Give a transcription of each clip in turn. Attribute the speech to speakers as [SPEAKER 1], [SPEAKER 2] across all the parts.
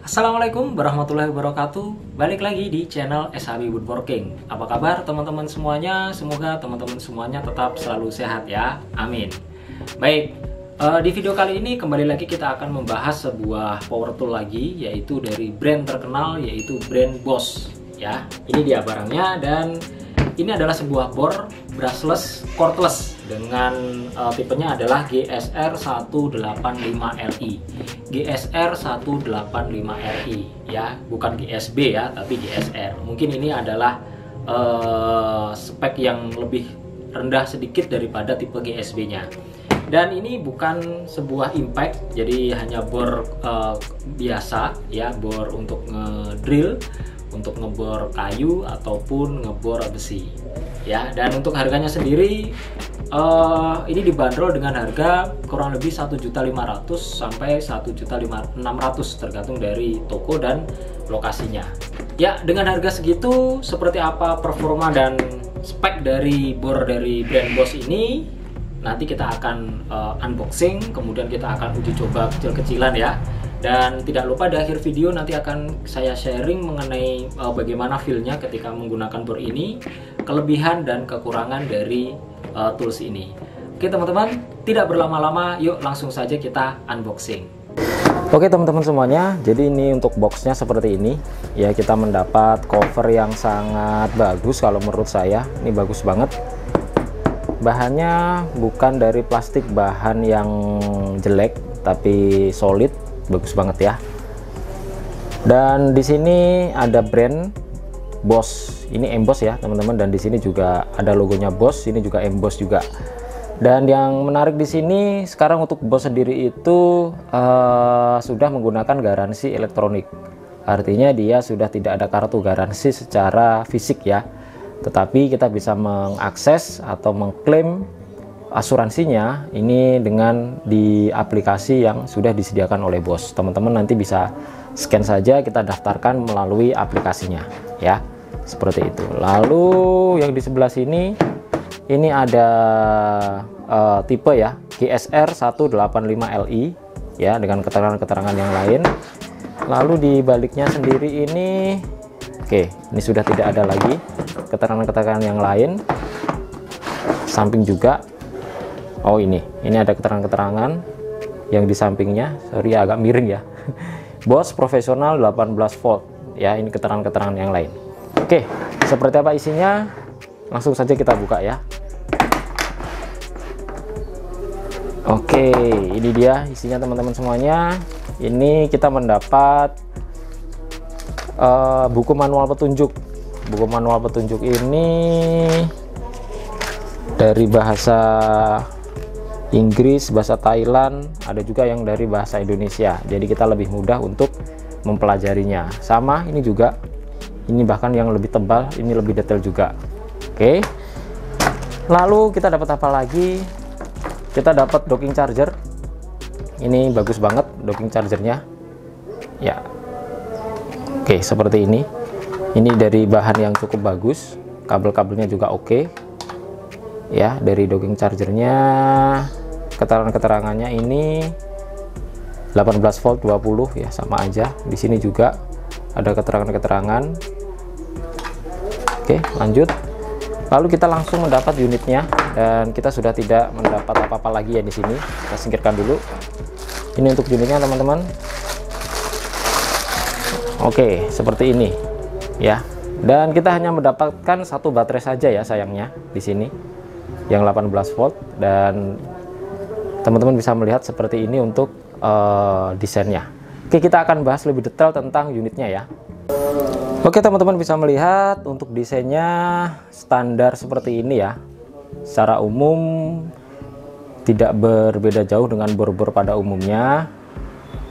[SPEAKER 1] Assalamualaikum warahmatullahi wabarakatuh. Balik lagi di channel SHB Woodworking. Apa kabar teman-teman semuanya? Semoga teman-teman semuanya tetap selalu sehat ya. Amin. Baik, di video kali ini kembali lagi kita akan membahas sebuah power tool lagi, yaitu dari brand terkenal, yaitu brand Bosch. Ya, ini dia barangnya, dan ini adalah sebuah bor brushless cordless dengan tipenya adalah GSR 185RI. GSR 185RI ya, bukan GSB ya, tapi GSR. Mungkin ini adalah spek yang lebih rendah sedikit daripada tipe GSB-nya. Dan ini bukan sebuah impact, jadi hanya bor biasa ya, bor untuk ngedrill, untuk ngebor kayu ataupun ngebor besi ya. Dan untuk harganya sendiri ini dibanderol dengan harga kurang lebih 1.500.000 sampai 1.600.000 tergantung dari toko dan lokasinya ya. Dengan harga segitu, seperti apa performa dan spek dari bor dari brand Bosch ini nanti kita akan unboxing, kemudian kita akan uji coba kecil-kecilan ya. Dan tidak lupa di akhir video nanti akan saya sharing mengenai bagaimana feel-nya ketika menggunakan bor ini, kelebihan dan kekurangan dari tools ini. Oke teman-teman, tidak berlama-lama, yuk langsung saja kita unboxing. Oke teman-teman semuanya, jadi ini untuk boxnya seperti ini ya. Kita mendapat cover yang sangat bagus, kalau menurut saya ini bagus banget. Bahannya bukan dari plastik, bahan yang jelek tapi solid, bagus banget ya. Dan di sini ada brand Bosch, ini emboss ya teman-teman, dan di sini juga ada logonya Bosch, ini juga emboss juga. Dan yang menarik di sini sekarang untuk Bosch sendiri itu sudah menggunakan garansi elektronik, artinya dia sudah tidak ada kartu garansi secara fisik ya, tetapi kita bisa mengakses atau mengklaim asuransinya ini dengan di aplikasi yang sudah disediakan oleh Bosch. Teman-teman nanti bisa scan saja, kita daftarkan melalui aplikasinya ya, seperti itu. Lalu yang di sebelah sini ini ada tipe ya GSR 185LI ya, dengan keterangan-keterangan yang lain. Lalu di baliknya sendiri ini ini sudah tidak ada lagi keterangan-keterangan yang lain. Samping juga, oh ini ada keterangan-keterangan yang di sampingnya, sorry agak miring ya. Bosch profesional 18 volt ya, ini keterangan-keterangan yang lain. Oke, seperti apa isinya? Langsung saja kita buka ya. Oke, ini dia isinya teman-teman semuanya. Ini kita mendapat buku manual petunjuk. Buku manual petunjuk ini dari bahasa Inggris, bahasa Thailand, ada juga yang dari bahasa Indonesia. Jadi kita lebih mudah untuk mempelajarinya. Sama ini juga, ini bahkan yang lebih tebal, ini lebih detail juga. Oke. Lalu kita dapat apa lagi? Kita dapat docking charger. Ini bagus banget docking chargernya. Ya. Oke, seperti ini. Ini dari bahan yang cukup bagus. Kabel-kabelnya juga oke. Ya, dari docking chargernya, keterangannya ini 18 volt 20 ya, sama aja. Di sini juga ada keterangan-keterangan. Oke, lanjut. Lalu kita langsung mendapat unitnya, dan kita sudah tidak mendapat apa-apa lagi ya di sini. Kita singkirkan dulu. Ini untuk unitnya teman-teman. Oke, seperti ini ya. Dan kita hanya mendapatkan satu baterai saja ya, sayangnya di sini yang 18 volt. Dan teman-teman bisa melihat seperti ini untuk desainnya. Oke, kita akan bahas lebih detail tentang unitnya ya. Oke, teman-teman bisa melihat untuk desainnya standar seperti ini ya. Secara umum tidak berbeda jauh dengan bor-bor pada umumnya.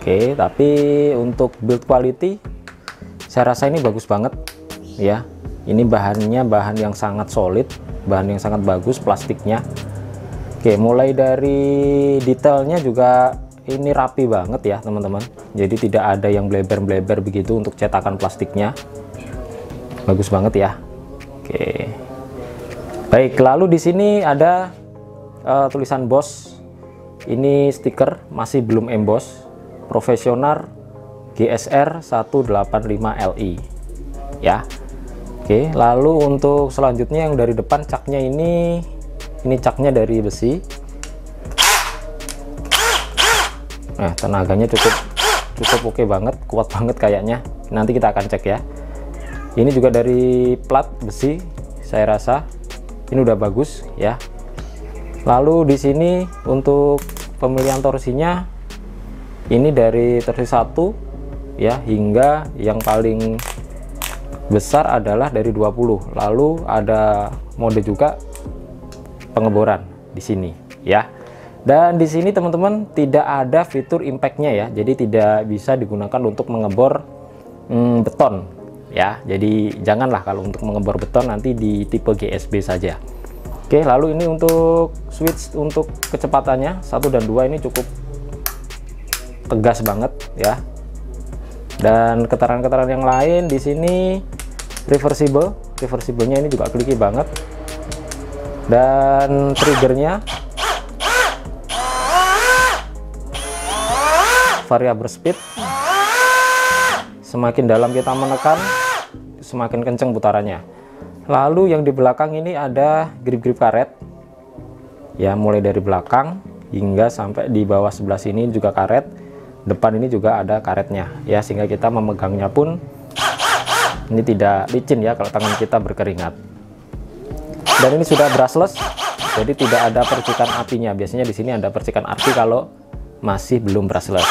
[SPEAKER 1] Oke, tapi untuk build quality saya rasa ini bagus banget ya. Ini bahannya bahan yang sangat solid, bahan yang sangat bagus, plastiknya. Oke, mulai dari detailnya juga ini rapi banget ya teman-teman. Jadi tidak ada yang bleber-bleber begitu untuk cetakan plastiknya. Bagus banget ya. Oke. Baik, lalu di sini ada tulisan Bosch. Ini stiker, masih belum emboss. Profesional
[SPEAKER 2] GSR 185Li ya. Oke, lalu untuk selanjutnya yang dari depan caknya ini caknya dari besi. Nah, tenaganya cukup oke banget, kuat banget kayaknya. Nanti kita akan cek ya. Ini juga dari plat besi, saya rasa ini udah bagus ya. Lalu di sini untuk pemilihan torsinya ini dari torsi 1 ya hingga yang paling besar adalah dari 20. Lalu ada mode juga pengeboran di sini ya. Dan di sini teman-teman tidak ada fitur impact-nya ya. Jadi tidak bisa digunakan untuk mengebor beton ya. Jadi janganlah kalau untuk mengebor beton, nanti di tipe GSB saja. Oke, lalu ini untuk switch untuk kecepatannya 1 dan 2 ini cukup tegas banget ya. Dan keterangan-keterangan yang lain di sini reversible-nya ini juga kliki banget. Dan triggernya variable speed, semakin dalam kita menekan semakin kenceng putarannya. Lalu yang di belakang ini ada grip-grip karet ya, mulai dari belakang hingga sampai di bawah sebelah sini juga karet. Depan ini juga ada karetnya ya, sehingga kita memegangnya pun ini tidak licin ya kalau tangan kita berkeringat. Dan ini sudah brushless, jadi tidak ada percikan apinya. Biasanya di sini ada percikan api kalau masih belum brushless.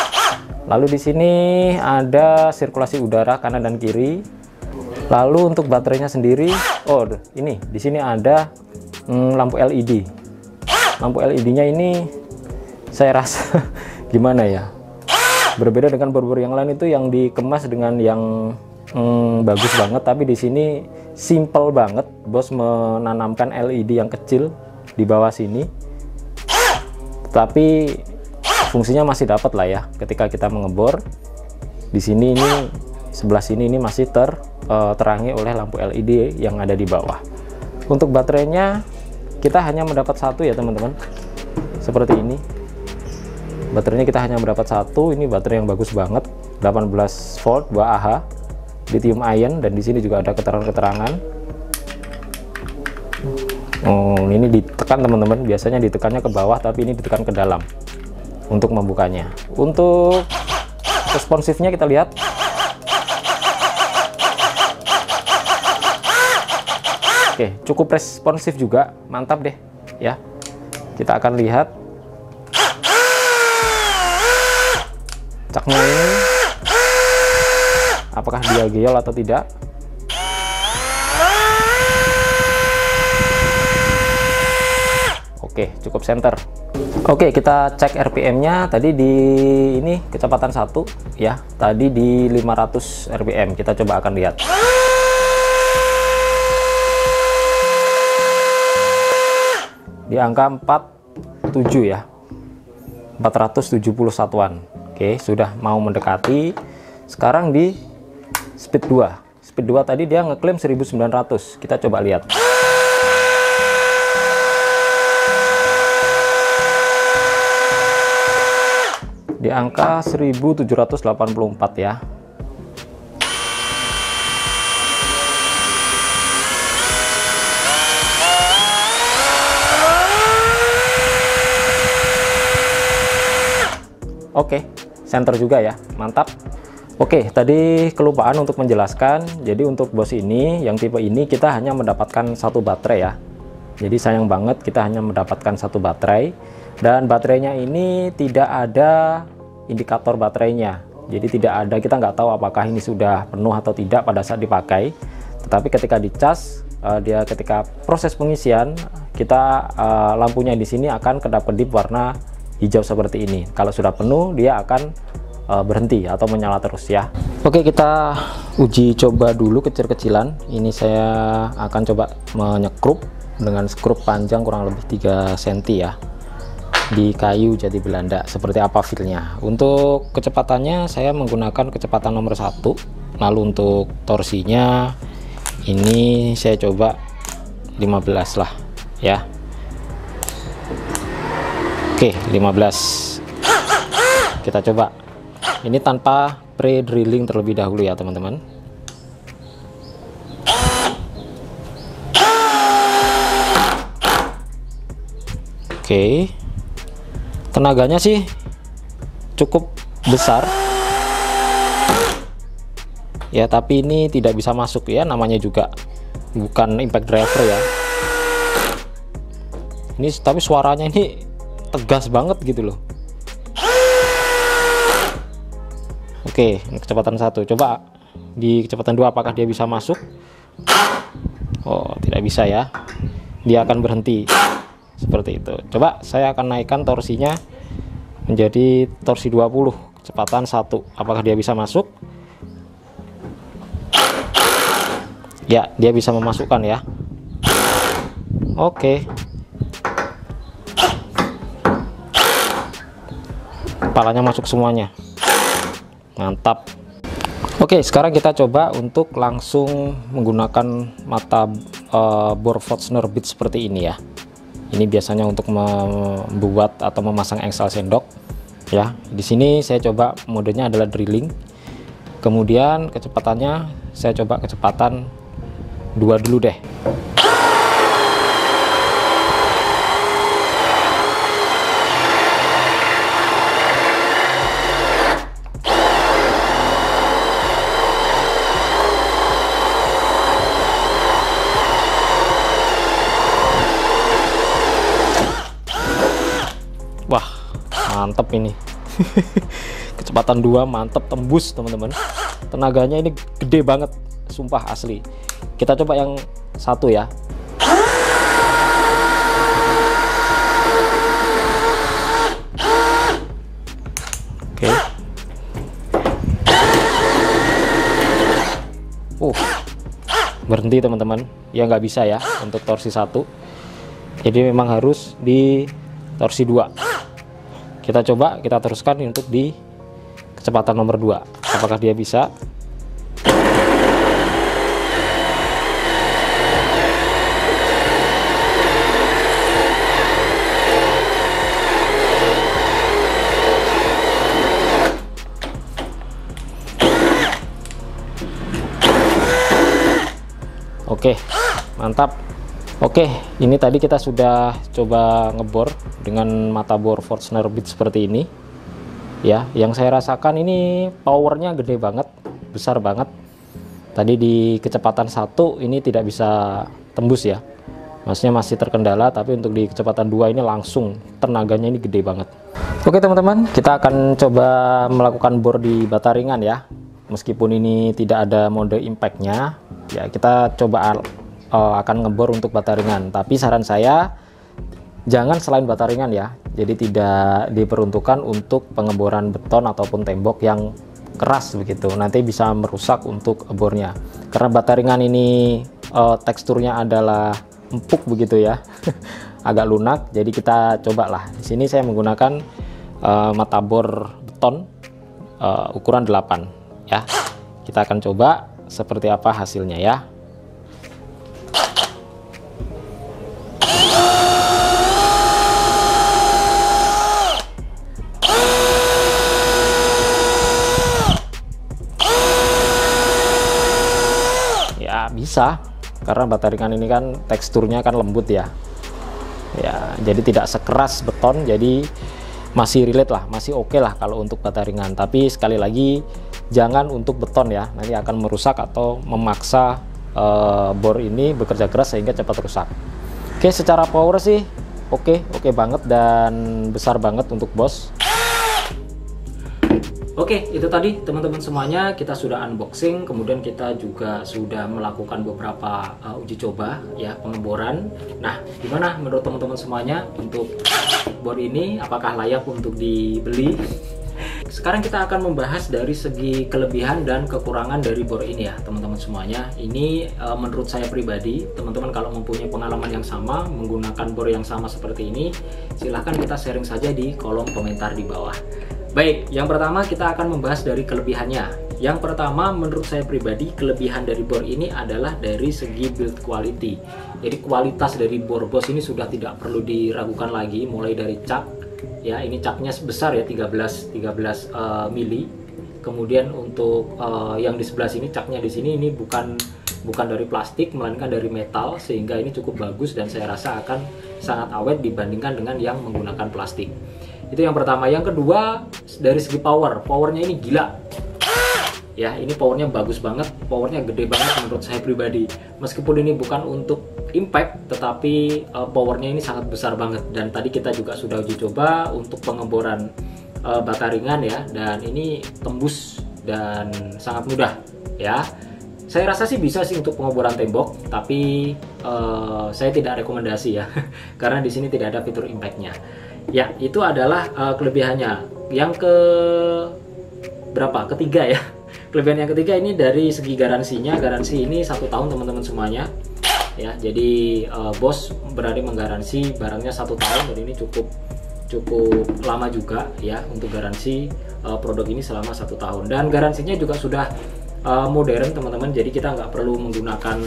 [SPEAKER 2] Lalu di sini ada sirkulasi udara kanan dan kiri. Lalu untuk baterainya sendiri, oh ini di sini ada lampu LED. Lampu LED-nya ini saya rasa gimana ya? Berbeda dengan border yang lain itu yang dikemas dengan yang bagus banget, tapi di sini simple banget. Bos menanamkan LED yang kecil di bawah sini, tapi fungsinya masih dapat lah ya ketika kita mengebor. Di sini ini sebelah sini ini masih terangi oleh lampu LED yang ada di bawah. Untuk baterainya kita hanya mendapat satu ya teman-teman, seperti ini. Baterainya kita hanya mendapat satu. Ini baterai yang bagus banget, 18 volt 2Ah lithium ion. Dan di sini juga ada keterangan-keterangan. Oh, ini ditekan teman-teman, biasanya ditekannya ke bawah, tapi ini ditekan ke dalam untuk membukanya. Untuk responsifnya kita lihat. Oke, cukup responsif juga, mantap deh ya. Kita akan lihat caknya ini apakah dia geol atau tidak. Oke, cukup center. Oke, kita cek RPM-nya. Tadi di ini kecepatan 1 ya. Tadi di 500 RPM. Kita coba akan lihat. Di angka 47 ya. 470 satuan. Oke, sudah mau mendekati. Sekarang di speed 2. Speed 2 tadi dia ngeklaim 1900. Kita coba lihat. Di angka 1784 ya. Oke, center juga ya, mantap. Oke, tadi kelupaan untuk menjelaskan. Jadi untuk bos ini, yang tipe ini kita hanya mendapatkan satu baterai ya. Jadi sayang banget kita hanya mendapatkan satu baterai. Dan baterainya ini tidak ada indikator baterainya. Jadi tidak ada, kita nggak tahu apakah ini sudah penuh atau tidak pada saat dipakai. Tetapi ketika dicas, dia ketika proses pengisian, kita lampunya di sini akan kedap-kedip warna hijau seperti ini. Kalau sudah penuh, dia akan berhenti atau menyala terus ya. Oke, kita uji coba dulu kecil-kecilan. Ini saya akan coba menyekrup dengan skrup panjang kurang lebih 3 cm ya, di kayu jati Belanda. Seperti apa feelnya. Untuk kecepatannya saya menggunakan kecepatan nomor 1. Lalu untuk torsinya ini saya coba 15 lah ya. Oke, 15. Kita coba. Ini tanpa pre-drilling terlebih dahulu ya teman-teman. Oke, tenaganya sih cukup besar ya, tapi ini tidak bisa masuk ya, namanya juga bukan impact driver ya. Ini tapi suaranya ini tegas banget gitu loh. Oke, ini kecepatan 1, coba di kecepatan 2 apakah dia bisa masuk? Oh, tidak bisa ya, dia akan berhenti seperti itu. Coba saya akan naikkan torsinya menjadi torsi 20, kecepatan 1, apakah dia bisa masuk? Ya, dia bisa memasukkan ya. Oke, kepalanya masuk semuanya, mantap. Oke, sekarang kita coba untuk langsung menggunakan mata bor Forstner bit seperti ini ya. Ini biasanya untuk membuat atau memasang engsel sendok ya. Di sini saya coba modenya adalah drilling. Kemudian kecepatannya saya coba kecepatan 2 dulu deh. Wah, mantep ini. Kecepatan 2 mantep, tembus teman-teman. Tenaganya ini gede banget, sumpah asli. Kita coba yang 1 ya. Oke. Berhenti teman-teman. Ya nggak bisa ya untuk torsi 1. Jadi memang harus di torsi 2. Kita coba, kita teruskan untuk di kecepatan nomor 2. Apakah dia bisa? Oke, mantap. Oke, ini tadi kita sudah coba ngebor dengan mata bor Forstner bit seperti ini ya. Yang saya rasakan ini powernya gede banget, besar banget. Tadi di kecepatan 1 ini tidak bisa tembus ya, maksudnya masih terkendala, tapi untuk di kecepatan 2 ini langsung tenaganya ini gede banget. Oke teman-teman, kita akan coba melakukan bor di bata ringan ya. Meskipun ini tidak ada mode impactnya ya, kita coba akan ngebor untuk bata ringan, tapi saran saya jangan selain bata ringan ya. Jadi tidak diperuntukkan untuk pengeboran beton ataupun tembok yang keras begitu, nanti bisa merusak untuk bornya. Karena bata ringan ini teksturnya adalah empuk begitu ya. Agak lunak, jadi kita cobalah. Di sini saya menggunakan mata bor beton ukuran 8 ya. Kita akan coba seperti apa hasilnya ya. Bisa, karena bata ringan ini kan teksturnya kan lembut ya. Ya, jadi tidak sekeras beton, jadi masih relate lah, masih oke lah kalau untuk bata ringan. Tapi sekali lagi jangan untuk beton ya, nanti akan merusak atau memaksa bor ini bekerja keras sehingga cepat rusak. Oke, secara power sih oke banget dan besar banget untuk bos.
[SPEAKER 1] Oke, itu tadi teman-teman semuanya, kita sudah unboxing, kemudian kita juga sudah melakukan beberapa uji coba ya, pengeboran. Nah, gimana menurut teman-teman semuanya untuk bor ini, apakah layak untuk dibeli? Sekarang kita akan membahas dari segi kelebihan dan kekurangan dari bor ini ya teman-teman semuanya. Ini menurut saya pribadi, teman-teman kalau mempunyai pengalaman yang sama menggunakan bor yang sama seperti ini, silahkan kita sharing saja di kolom komentar di bawah. Baik, yang pertama kita akan membahas dari kelebihannya. Yang pertama, menurut saya pribadi, kelebihan dari bor ini adalah dari segi build quality. Jadi kualitas dari bor Boss ini sudah tidak perlu diragukan lagi, mulai dari cak. Ya, ini caknya besar ya, 13 mili. Kemudian untuk yang di sebelah sini, caknya di sini ini bukan dari plastik melainkan dari metal, sehingga ini cukup bagus dan saya rasa akan sangat awet dibandingkan dengan yang menggunakan plastik. Itu yang pertama. Yang kedua, dari segi powernya ini gila ya, ini powernya bagus banget, powernya gede banget menurut saya pribadi. Meskipun ini bukan untuk impact, tetapi powernya ini sangat besar banget. Dan tadi kita juga sudah uji coba untuk pengeboran bata ringan ya, dan ini tembus dan sangat mudah ya. Saya rasa sih bisa sih untuk pengeboran tembok, tapi saya tidak rekomendasi ya karena di sini tidak ada fitur impact-nya. Ya, itu adalah kelebihannya. Yang ketiga ya. Kelebihan yang ketiga ini dari segi garansinya. Garansi ini 1 tahun teman-teman semuanya. Ya, jadi Bosch berani menggaransi barangnya 1 tahun, dan ini cukup lama juga ya untuk garansi produk ini selama 1 tahun. Dan garansinya juga sudah modern teman-teman, jadi kita nggak perlu menggunakan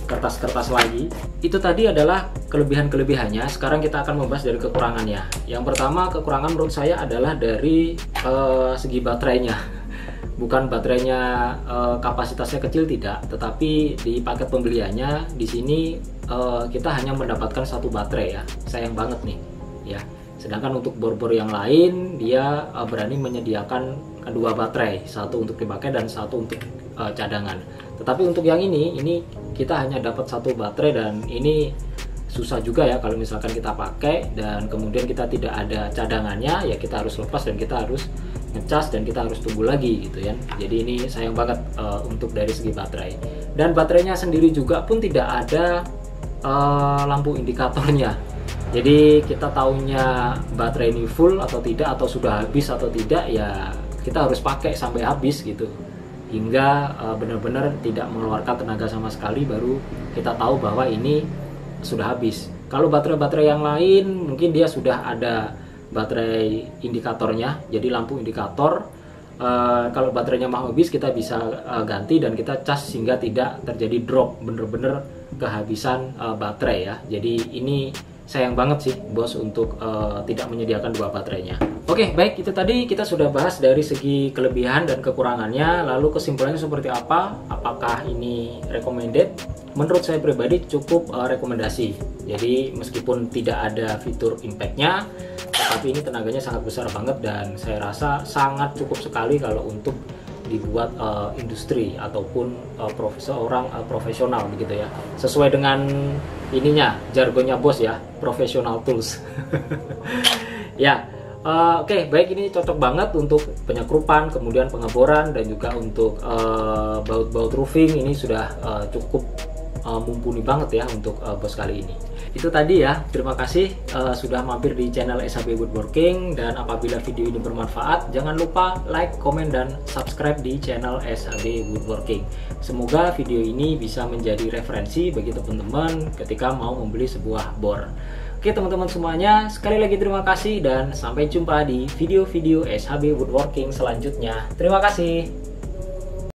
[SPEAKER 1] kertas-kertas lagi. Itu tadi adalah kelebihan-kelebihannya. Sekarang kita akan membahas dari kekurangannya. Yang pertama, kekurangan menurut saya adalah dari segi baterainya. Bukan baterainya kapasitasnya kecil, tidak, tetapi di paket pembeliannya di sini kita hanya mendapatkan 1 baterai ya. Sayang banget nih ya. Sedangkan untuk bor-bor yang lain dia berani menyediakan 2 baterai, 1 untuk dipakai dan 1 untuk cadangan. Tetapi untuk yang ini kita hanya dapat 1 baterai, dan ini susah juga ya kalau misalkan kita pakai dan kemudian kita tidak ada cadangannya, ya kita harus lepas dan kita harus ngecas dan kita harus tunggu lagi gitu ya. Jadi ini sayang banget untuk dari segi baterai. Dan baterainya sendiri juga pun tidak ada lampu indikatornya. Jadi kita tahunya baterai ini full atau tidak, atau sudah habis atau tidak, ya kita harus pakai sampai habis gitu, hingga benar-benar tidak mengeluarkan tenaga sama sekali, baru kita tahu bahwa ini sudah habis. Kalau baterai-baterai yang lain mungkin dia sudah ada baterai indikatornya, jadi lampu indikator. Kalau baterainya mau habis kita bisa ganti dan kita cas sehingga tidak terjadi drop, bener-bener kehabisan baterai ya. Jadi ini sayang banget sih Bosch untuk tidak menyediakan 2 baterainya. Oke, baik, itu tadi kita sudah bahas dari segi kelebihan dan kekurangannya. Lalu kesimpulannya seperti apa? Apakah ini recommended? Menurut saya pribadi cukup rekomendasi. Jadi meskipun tidak ada fitur impact-nya, tetapi ini tenaganya sangat besar banget, dan saya rasa sangat cukup sekali kalau untuk dibuat industri ataupun seorang profesional begitu ya. Sesuai dengan ininya, jargonnya Bosch ya, professional tools. Ya, oke, baik, ini cocok banget untuk penyekrupan, kemudian pengeboran, dan juga untuk baut-baut roofing. Ini sudah cukup mumpuni banget ya untuk Bosch kali ini. Itu tadi ya, terima kasih sudah mampir di channel SHB Woodworking, dan apabila video ini bermanfaat jangan lupa like, komen, dan subscribe di channel SHB Woodworking. Semoga video ini bisa menjadi referensi bagi teman-teman ketika mau membeli sebuah bor. Oke teman-teman semuanya, sekali lagi terima kasih dan sampai jumpa di video-video SHB Woodworking selanjutnya. Terima kasih.